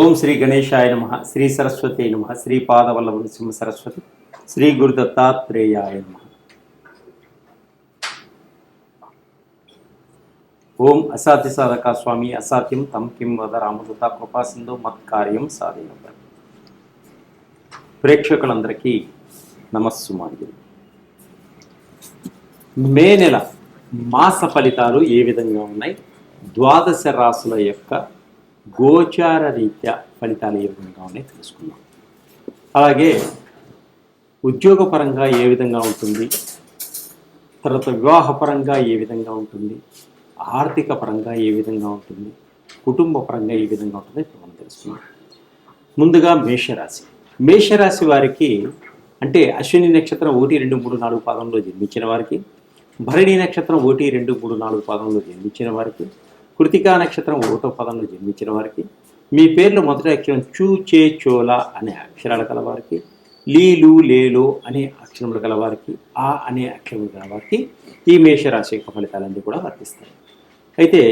ఓం శ్రీ గణేశాయ నమ, శ్రీ సరస్వతి నమ, శ్రీపాదవల్లభ నృసింహ సరస్వతి, శ్రీ గురు దత్తాత్రేయాయ నమ. ఓం అసాధ్య సాధక స్వామి అసాధ్యం తం కిం వద రామదూత కృపా సింధు మత్కార్యం సాధన. ప్రేక్షకులందరికీ నమస్సుమాంజలి. మే నెల మాస ఫలితాలు ఏ విధంగా ఉన్నాయి, ద్వాదశ రాశుల యొక్క గోచార రీత్యా ఫలితాలు ఏ విధంగా ఉన్నాయి తెలుసుకుందాం. అలాగే ఉద్యోగపరంగా ఏ విధంగా ఉంటుంది, తర్వాత వివాహపరంగా ఏ విధంగా ఉంటుంది, ఆర్థిక పరంగా ఏ విధంగా ఉంటుంది, కుటుంబ పరంగా ఏ విధంగా ఉంటుందో ఇప్పుడు మనం తెలుసుకుందాం. ముందుగా మేషరాశి. మేషరాశి వారికి అంటే అశ్విని నక్షత్రం 1, 2, 3, 4 పాదంలో జన్మించిన వారికి, భరణి నక్షత్రం 1, 2, 3, 4 పాదంలో జన్మించిన వారికి, కృతికా నక్షత్రం 1వ పదంలో జన్మించిన వారికి, మీ పేర్లు మొదటి అక్షరం చూ, చే, చోల అనే అక్షరాలు కలవారికి, లీలు, లేలో అనే అక్షరములు కలవారికి, ఆ అనే అక్షరములు కలవారికి ఈ మేషరాశి యొక్క ఫలితాలన్నీ కూడా వర్తిస్తాయి. అయితే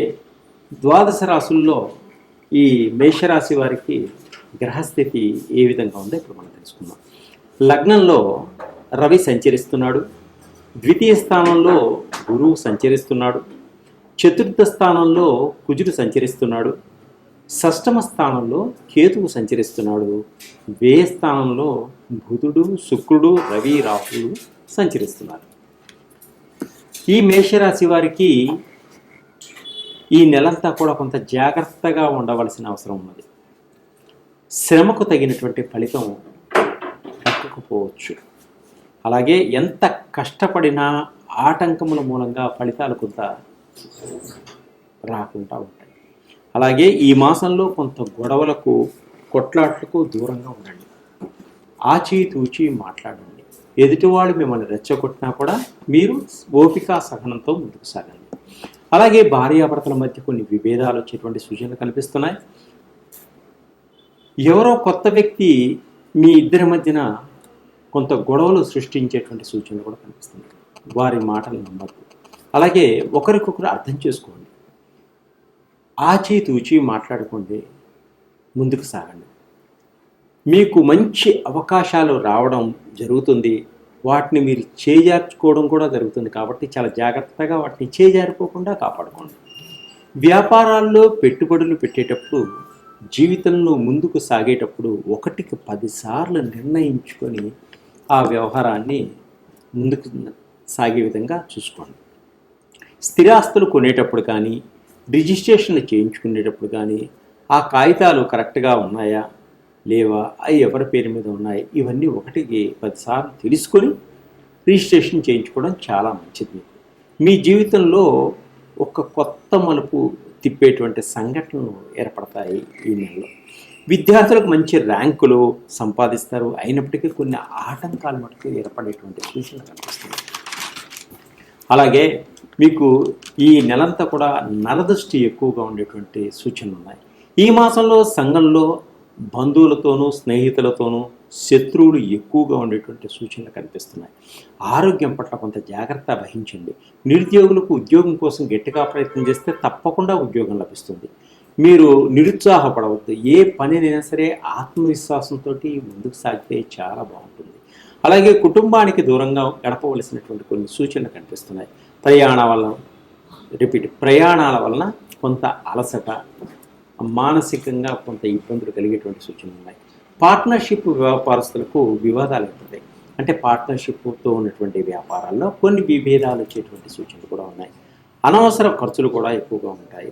ద్వాదశ రాశుల్లో ఈ మేషరాశి వారికి గ్రహస్థితి ఏ విధంగా ఉందో ఇప్పుడు మనం తెలుసుకుందాం. లగ్నంలో రవి సంచరిస్తున్నాడు, ద్వితీయ స్థానంలో గురువు సంచరిస్తున్నాడు, చతుర్థ స్థానంలో కుజుడు సంచరిస్తున్నాడు, షష్టమ స్థానంలో కేతువు సంచరిస్తున్నాడు, వ్యయ స్థానంలో బుధుడు, శుక్రుడు, రవి, రాహులు సంచరిస్తున్నారు. ఈ మేషరాశి వారికి ఈ నెలంతా కూడా కొంత జాగ్రత్తగా ఉండవలసిన అవసరం ఉన్నది. శ్రమకు తగినటువంటి ఫలితం దక్కకపోవచ్చు. అలాగే ఎంత కష్టపడినా ఆటంకముల మూలంగా ఫలితాలు కొంత రాకుండా ఉంటాయి. అలాగే ఈ మాసంలో కొంత గొడవలకు, కొట్లాట్లకు దూరంగా ఉండండి. ఆచితూచి మాట్లాడండి. ఎదుటివాళ్ళు మిమ్మల్ని రెచ్చగొట్టినా కూడా మీరు ఓపిక సహనంతో ముందుకు సాగండి. అలాగే భార్యాభర్తల మధ్య కొన్ని విభేదాలు వచ్చేటువంటి సూచనలు కనిపిస్తున్నాయి. ఎవరో కొత్త వ్యక్తి మీ ఇద్దరి మధ్యన కొంత గొడవలు సృష్టించేటువంటి సూచనలు కూడా కనిపిస్తున్నాయి. వారి మాటలు నమ్మద్దు. అలాగే ఒకరికొకరు అర్థం చేసుకోండి. ఆచితూచి మాట్లాడుకోండి, ముందుకు సాగండి. మీకు మంచి అవకాశాలు రావడం జరుగుతుంది, వాటిని మీరు చేజార్చుకోవడం కూడా జరుగుతుంది. కాబట్టి చాలా జాగ్రత్తగా వాటిని చేజారిపోకుండా కాపాడుకోండి. వ్యాపారాల్లో పెట్టుబడులు పెట్టేటప్పుడు, జీవితంలో ముందుకు సాగేటప్పుడు 1కి 10 సార్లు నిర్ణయించుకొని ఆ వ్యవహారాన్ని ముందుకు సాగే విధంగా చూసుకోండి. స్థిరాస్తులు కొనేటప్పుడు కానీ, రిజిస్ట్రేషన్లు చేయించుకునేటప్పుడు కానీ ఆ కాగితాలు కరెక్ట్గా ఉన్నాయా లేవా, అవి ఎవరి పేరు మీద ఉన్నాయి, ఇవన్నీ 1కి 10 సార్లు తెలుసుకొని రిజిస్ట్రేషన్ చేయించుకోవడం చాలా మంచిది. మీ జీవితంలో ఒక కొత్త మలుపు తిప్పేటువంటి సంఘటనలు ఏర్పడతాయి ఈ నెలలో. విద్యార్థులకు మంచి ర్యాంకులు సంపాదిస్తారు, అయినప్పటికీ కొన్ని ఆటంకాలు మటుకు ఏర్పడేటువంటి సూచనలు కనిపిస్తుంది. అలాగే మీకు ఈ నెలంతా కూడా నరదృష్టి ఎక్కువగా ఉండేటువంటి సూచనలు ఉన్నాయి. ఈ మాసంలో సంఘంలో బంధువులతోనూ, స్నేహితులతోనూ శత్రువులు ఎక్కువగా ఉండేటువంటి సూచనలు కనిపిస్తున్నాయి. ఆరోగ్యం పట్ల కొంత జాగ్రత్త వహించండి. నిరుద్యోగులకు ఉద్యోగం కోసం గట్టిగా ప్రయత్నం చేస్తే తప్పకుండా ఉద్యోగం లభిస్తుంది. మీరు నిరుత్సాహపడవద్దు. ఏ పనినైనా సరే ఆత్మవిశ్వాసంతో ముందుకు సాగితే చాలా బాగుంటుంది. అలాగే కుటుంబానికి దూరంగా గడపవలసినటువంటి కొన్ని సూచనలు కనిపిస్తున్నాయి. ప్రయాణాల వలన కొంత అలసట, మానసికంగా కొంత ఇబ్బందులు కలిగేటువంటి సూచనలు ఉన్నాయి. పార్ట్నర్షిప్ వ్యాపారస్తులకు వివాదాలు ఏర్పడతాయి. అంటే పార్ట్నర్షిప్తో ఉన్నటువంటి వ్యాపారాల్లో కొన్ని విభేదాలు వచ్చేటువంటి సూచనలు కూడా ఉన్నాయి. అనవసర ఖర్చులు కూడా ఎక్కువగా ఉంటాయి.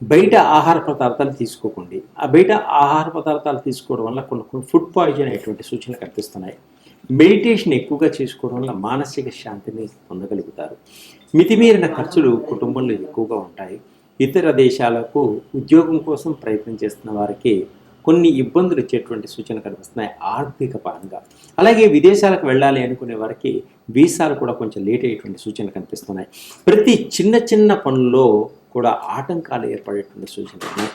బయట ఆహార పదార్థాలు తీసుకోకండి. ఆ బయట ఆహార పదార్థాలు తీసుకోవడం వల్ల కొన్ని ఫుడ్ పాయిజన్ అయ్యేటువంటి సూచనలు కనిపిస్తున్నాయి. మెడిటేషన్ ఎక్కువగా చేసుకోవడం వల్ల మానసిక శాంతిని పొందగలుగుతారు. మితిమీరిన ఖర్చులు కుటుంబంలో ఎక్కువగా ఉంటాయి. ఇతర దేశాలకు ఉద్యోగం కోసం ప్రయత్నం చేస్తున్న వారికి కొన్ని ఇబ్బందులు వచ్చేటువంటి సూచనలు కనిపిస్తున్నాయి ఆర్థిక పరంగా. అలాగే విదేశాలకు వెళ్ళాలి అనుకునే వారికి వీసాలు కూడా కొంచెం లేట్ అయ్యేటువంటి సూచనలు కనిపిస్తున్నాయి. ప్రతి చిన్న చిన్న పనుల్లో కూడా ఆటంకాలు ఏర్పడేటువంటి సూచనలు ఉన్నాయి.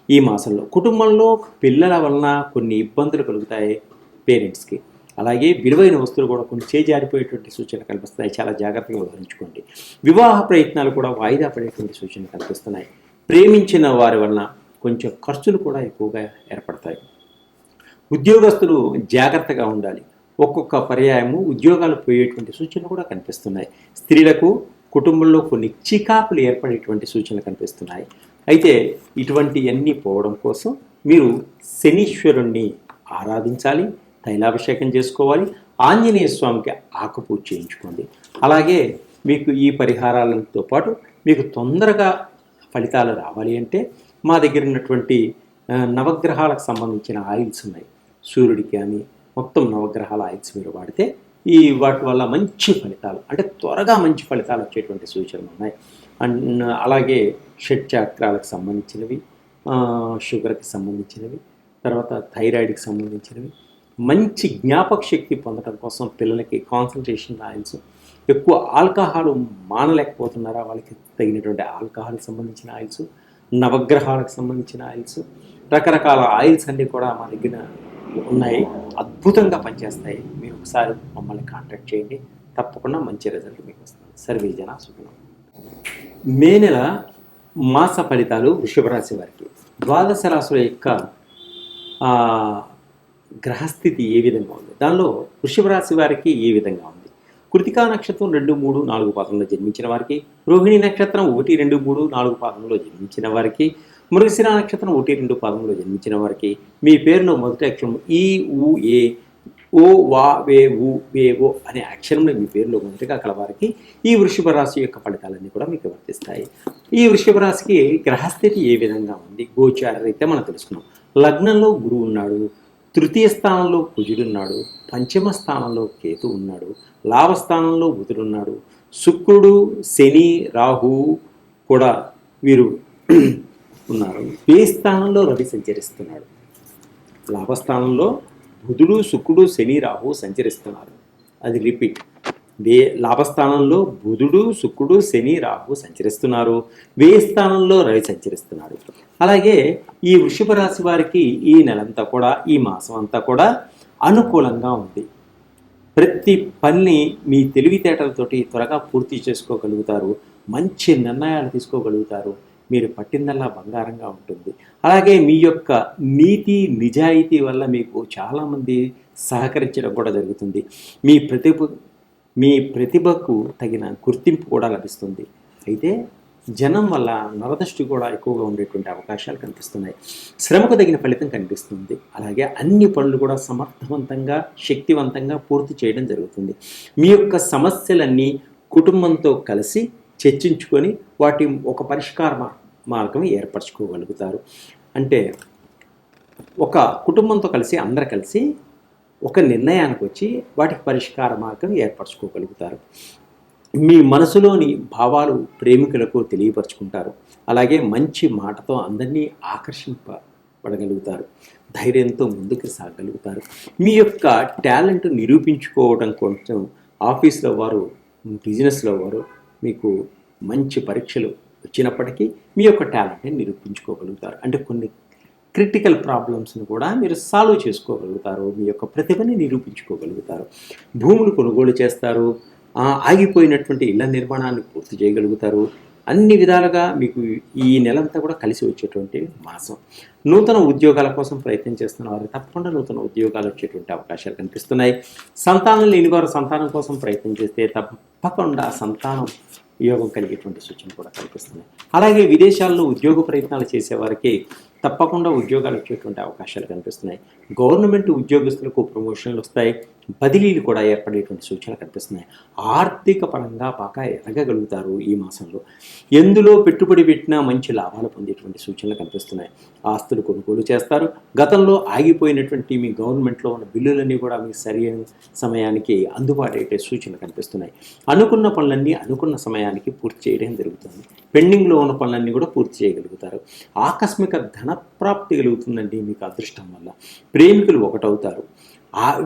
ఈ మాసంలో కుటుంబంలో పిల్లల వలన కొన్ని ఇబ్బందులు కలుగుతాయి పేరెంట్స్కి. అలాగే విలువైన వస్తువులు కూడా కొన్ని చేజారిపోయేటువంటి సూచనలు కనిపిస్తాయి. చాలా జాగ్రత్తగా వ్యవహరించుకోండి. వివాహ ప్రయత్నాలు కూడా వాయిదా పడేటువంటి సూచనలు కనిపిస్తున్నాయి. ప్రేమించిన వారి వలన కొంచెం ఖర్చులు కూడా ఎక్కువగా ఏర్పడతాయి. ఉద్యోగస్తులు జాగ్రత్తగా ఉండాలి. ఒక్కొక్క పర్యాయము ఉద్యోగాలు పోయేటువంటి సూచనలు కూడా కనిపిస్తున్నాయి. స్త్రీలకు కుటుంబంలో కొన్ని చికాకులు ఏర్పడేటువంటి సూచనలు కనిపిస్తున్నాయి. అయితే ఇటువంటివన్నీ పోవడం కోసం మీరు శనీశ్వరుణ్ణి ఆరాధించాలి, తైలాభిషేకం చేసుకోవాలి, ఆంజనేయ స్వామికి ఆకుపూజ చేయించుకోండి. అలాగే మీకు ఈ పరిహారాలతో పాటు మీకు తొందరగా ఫలితాలు రావాలి అంటే మా దగ్గర ఉన్నటువంటి నవగ్రహాలకు సంబంధించిన ఆయిల్స్ ఉన్నాయి. సూర్యుడికి కానీ మొత్తం నవగ్రహాల ఆయిల్స్ మీరు వాడితే వాటి వల్ల మంచి ఫలితాలు, అంటే త్వరగా మంచి ఫలితాలు వచ్చేటువంటి సూచనలు ఉన్నాయి. అండ్ అలాగే షట్చక్రాలకు సంబంధించినవి, షుగర్కి సంబంధించినవి, తర్వాత థైరాయిడ్కి సంబంధించినవి, మంచి జ్ఞాపక శక్తి పొందడం కోసం పిల్లలకి కాన్సన్ట్రేషన్ ఆయిల్స్, ఎక్కువ ఆల్కహాల్ మానలేకపోతున్నారా వాళ్ళకి తగినటువంటి ఆల్కహాల్కి సంబంధించిన ఆయిల్స్, నవగ్రహాలకు సంబంధించిన ఆయిల్స్, రకరకాల ఆయిల్స్ అన్నీ కూడా మా దగ్గర ఉన్నాయి. అద్భుతంగా పనిచేస్తాయి. మీరు ఒకసారి మమ్మల్ని కాంటాక్ట్ చేయండి, తప్పకుండా మంచి రిజల్ట్ మీకు వస్తుంది. సర్వే జన సుఖనం. మే నెల మాస ఫలితాలు వృషభ రాశి వారికి. ద్వాదశ రాశుల యొక్క గ్రహస్థితి ఏ విధంగా ఉంది, దానిలో వృషభ రాశి వారికి ఏ విధంగా ఉంది. కృతికా నక్షత్రం 2, 3, 4 పాదంలో జన్మించిన వారికి, రోహిణి నక్షత్రం 1, 2, 3, 4 పాదంలో జన్మించిన వారికి, మృగశిర నక్షత్రం 1, 2 పాదంలో జన్మించిన వారికి మీ పేరులో మొదటి అక్షరం ఈ, ఊ, ఏ, ఓ, వా, వే, ఊ, వే, ఓ అనే అక్షరంలో మీ పేరులో మొదటిగా కలవారికి ఈ వృషభ రాశి యొక్క ఫలితాలన్నీ కూడా మీకు వర్తిస్తాయి. ఈ వృషభ రాశికి గ్రహస్థితి ఏ విధంగా ఉంది గోచార రీత్యా మనం తెలుసుకున్నాం. లగ్నంలో గురువు ఉన్నాడు, తృతీయ స్థానంలో కుజుడున్నాడు, పంచమ స్థానంలో కేతు ఉన్నాడు, లాభస్థానంలో బుధుడున్నాడు, శుక్రుడు, శని, రాహు కూడా వీరు ఉన్నారు. వ్యయ స్థానంలో రవి సంచరిస్తున్నాడు. లాభస్థానంలో బుధుడు, శుక్రుడు, శని, రాహు సంచరిస్తున్నారు. అది రిపీట్. లాభస్థానంలో బుధుడు, శుక్రుడు, శని, రాహు సంచరిస్తున్నారు. వ్యయ స్థానంలో రవి సంచరిస్తున్నాడు. అలాగే ఈ వృషభ రాశి వారికి ఈ నెలంతా కూడా, ఈ మాసం అంతా కూడా అనుకూలంగా ఉంది. ప్రతి పని మీ తెలివితేటలతోటి త్వరగా పూర్తి చేసుకోగలుగుతారు. మంచి నిర్ణయాలు తీసుకోగలుగుతారు. మీరు పట్టిందల్లా బంగారంగా ఉంటుంది. అలాగే మీ యొక్క నీతి నిజాయితీ వల్ల మీకు చాలామంది సహకరించడం కూడా జరుగుతుంది. మీ ప్రతిభకు తగిన గుర్తింపు కూడా లభిస్తుంది. అయితే జనం వల్ల నరదృష్టి కూడా ఎక్కువగా ఉండేటువంటి అవకాశాలు కనిపిస్తున్నాయి. శ్రమకు తగిన ఫలితం కనిపిస్తుంది. అలాగే అన్ని పనులు కూడా సమర్థవంతంగా, శక్తివంతంగా పూర్తి చేయడం జరుగుతుంది. మీ యొక్క సమస్యలన్నీ కుటుంబంతో కలిసి చర్చించుకొని వాటి ఒక పరిష్కార మార్గం ఏర్పరచుకోగలుగుతారు. అంటే ఒక కుటుంబంతో కలిసి అందరు కలిసి ఒక నిర్ణయానికి వచ్చి వాటికి పరిష్కార మార్గం ఏర్పరచుకోగలుగుతారు. మీ మనసులోని భావాలు ప్రేమికులకు తెలియపరుచుకుంటారు. అలాగే మంచి మాటతో అందరినీ ఆకర్షింపబడగలుగుతారు. ధైర్యంతో ముందుకు సాగగలుగుతారు. మీ యొక్క టాలెంట్ నిరూపించుకోవడం కోసం ఆఫీస్లో వారు, బిజినెస్లో వారు మీకు మంచి పరీక్షలు వచ్చినప్పటికీ మీ యొక్క టాలెంట్ని నిరూపించుకోగలుగుతారు. అంటే కొన్ని క్రిటికల్ ప్రాబ్లమ్స్ని కూడా మీరు సాల్వ్ చేసుకోగలుగుతారు. మీ యొక్క ప్రతిభని నిరూపించుకోగలుగుతారు. భూములు కొనుగోలు చేస్తారు. ఆగిపోయినటువంటి ఇళ్ల నిర్మాణాన్ని పూర్తి చేయగలుగుతారు. అన్ని విధాలుగా మీకు ఈ నెలంతా కూడా కలిసి వచ్చేటువంటి మాసం. నూతన ఉద్యోగాల కోసం ప్రయత్నం చేస్తున్న వారు తప్పకుండా నూతన ఉద్యోగాలు వచ్చేటువంటి అవకాశాలు కనిపిస్తున్నాయి. సంతానం లేని వారు సంతానం కోసం ప్రయత్నం చేస్తే తప్పకుండా సంతానం యోగం కలిగేటువంటి సూచనలు కూడా కనిపిస్తున్నాయి. అలాగే విదేశాల్లో ఉద్యోగ ప్రయత్నాలు చేసేవారికి తప్పకుండా ఉద్యోగాలు వచ్చేటువంటి అవకాశాలు కనిపిస్తున్నాయి. గవర్నమెంట్ ఉద్యోగస్తులకు ప్రమోషన్లు వస్తాయి. బదిలీలు కూడా ఏర్పడేటువంటి సూచనలు కనిపిస్తున్నాయి. ఆర్థిక పరంగా బాగా ఎదగగలుగుతారు ఈ మాసంలో. ఎందులో పెట్టుబడి పెట్టినా మంచి లాభాలు పొందేటువంటి సూచనలు కనిపిస్తున్నాయి. ఆస్తులు కొనుగోలు చేస్తారు. గతంలో ఆగిపోయినటువంటి మీ గవర్నమెంట్లో ఉన్న బిల్లులన్నీ కూడా మీకు సరైన సమయానికి అందుబాటు అయ్యే సూచనలు కనిపిస్తున్నాయి. అనుకున్న పనులన్నీ అనుకున్న సమయానికి పూర్తి చేయడం జరుగుతుంది. పెండింగ్లో ఉన్న పనులన్నీ కూడా పూర్తి చేయగలుగుతారు. ఆకస్మిక ధనప్రాప్తి కలుగుతుందండి మీకు అదృష్టం వల్ల. ప్రేమికులు ఒకటవుతారు.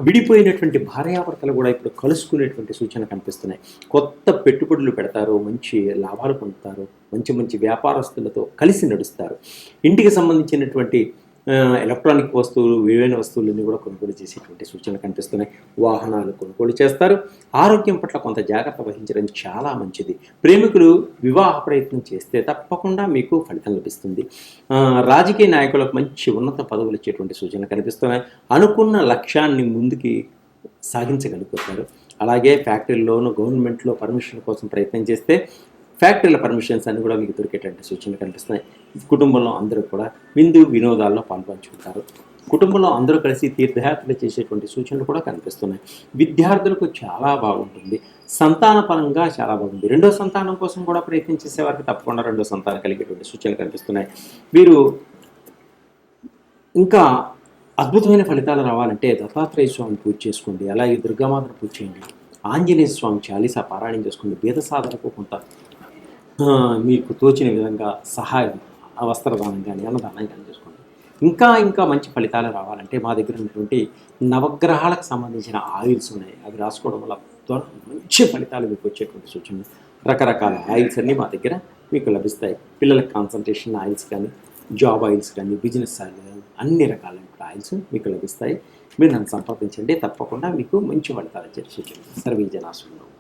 విడిపోయినటువంటి భార్యాభర్తలు కూడా ఇప్పుడు కలుసుకునేటువంటి సూచనలు కనిపిస్తున్నాయి. కొత్త పెట్టుబడులు పెడతారు, మంచి లాభాలు పొందుతారు, మంచి మంచి వ్యాపారస్తులతో కలిసి నడుస్తారు. ఇంటికి సంబంధించినటువంటి ఎలక్ట్రానిక్ వస్తువులు, విలువైన వస్తువులన్నీ కూడా కొనుగోలు చేసేటువంటి సూచనలు కనిపిస్తున్నాయి. వాహనాలు కొనుగోలు చేస్తారు. ఆరోగ్యం పట్ల కొంత జాగ్రత్త వహించడం చాలా మంచిది. ప్రేమికులు వివాహ ప్రయత్నం చేస్తే తప్పకుండా మీకు ఫలితం లభిస్తుంది. రాజకీయ నాయకులకు మంచి ఉన్నత పదవులు ఇచ్చేటువంటి సూచనలు కనిపిస్తున్నాయి. అనుకున్న లక్ష్యాన్ని ముందుకి సాగించగలుగుతారు. అలాగే ఫ్యాక్టరీలోను, గవర్నమెంట్లో పర్మిషన్ కోసం ప్రయత్నం చేస్తే ఫ్యాక్టరీల పర్మిషన్స్ అన్ని కూడా మీకు దొరికేటువంటి సూచనలు కనిపిస్తున్నాయి. కుటుంబంలో అందరూ కూడా విందు వినోదాల్లో పాల్పంచుకుంటారు. కుటుంబంలో అందరూ కలిసి తీర్థయాత్రలు చేసేటువంటి సూచనలు కూడా కనిపిస్తున్నాయి. విద్యార్థులకు చాలా బాగుంటుంది. సంతాన పరంగా చాలా బాగుంది. రెండో సంతానం కోసం కూడా ప్రయత్నం చేసేవారికి తప్పకుండా రెండో సంతానం కలిగేటువంటి సూచనలు కనిపిస్తున్నాయి. వీరు ఇంకా అద్భుతమైన ఫలితాలు రావాలంటే దత్తాత్రేయ స్వామిని పూజ చేసుకోండి. అలాగే దుర్గామాతను పూజ చేయండి. ఆంజనేయ స్వామి చాలీసా పారాయణం చేసుకోండి. భేద సాధనకు కొంత మీకు తోచిన విధంగా సహాయం, వస్త్రదానం కానీ అన్నదానం కానీ చేసుకోండి. ఇంకా మంచి ఫలితాలు రావాలంటే మా దగ్గర ఉన్నటువంటి నవగ్రహాలకు సంబంధించిన ఆయిల్స్ ఉన్నాయి. అవి రాసుకోవడం వల్ల మంచి ఫలితాలు మీకు వచ్చేటువంటి సూచనలు. రకరకాల ఆయిల్స్ అన్నీ మా దగ్గర మీకు లభిస్తాయి. పిల్లల కాన్సన్ట్రేషన్ ఆయిల్స్ కానీ, జాబ్ ఆయిల్స్ కానీ, బిజినెస్ ఆయిల్ కానీ, అన్ని రకాలైన ఆయిల్స్ మీకు లభిస్తాయి. మీరు నన్ను సంప్రదించండి. తప్పకుండా మీకు మంచి ఫలితాలు వచ్చే సూచనలు. సర్వే జనాసులు.